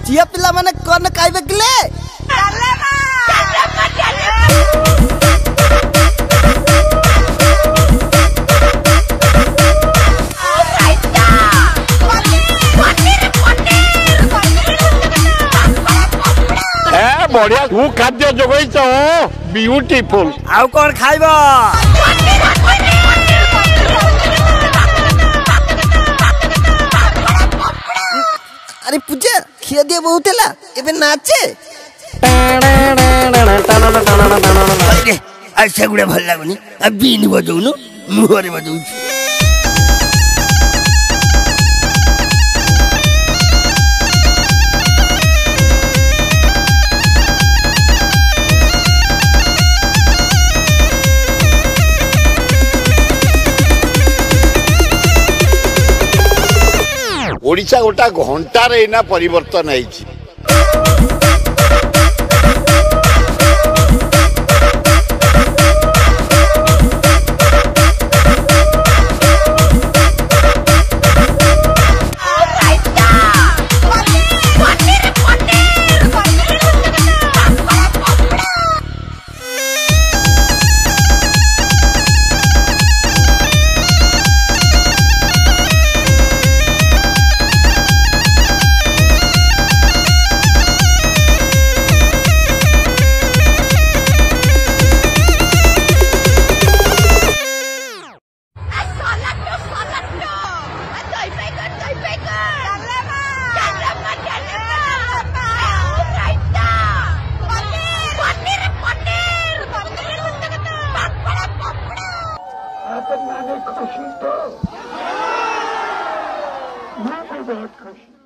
झिया पिला माने कौन खाइबे किले बढ़िया तू खाद्य जोगैछ ब्यूटीफुल आउ कौन खाइबो अरे पूजा खिया दिया बहुत है एबे नाचे अरे ऐसा गुड़ा भल लागुनी अब बीन बजाउनु मुहरे बजाउ ओडिशा गोटा घंटार एना परिवर्तन है। खुशी तो मैं भी बहुत खुश।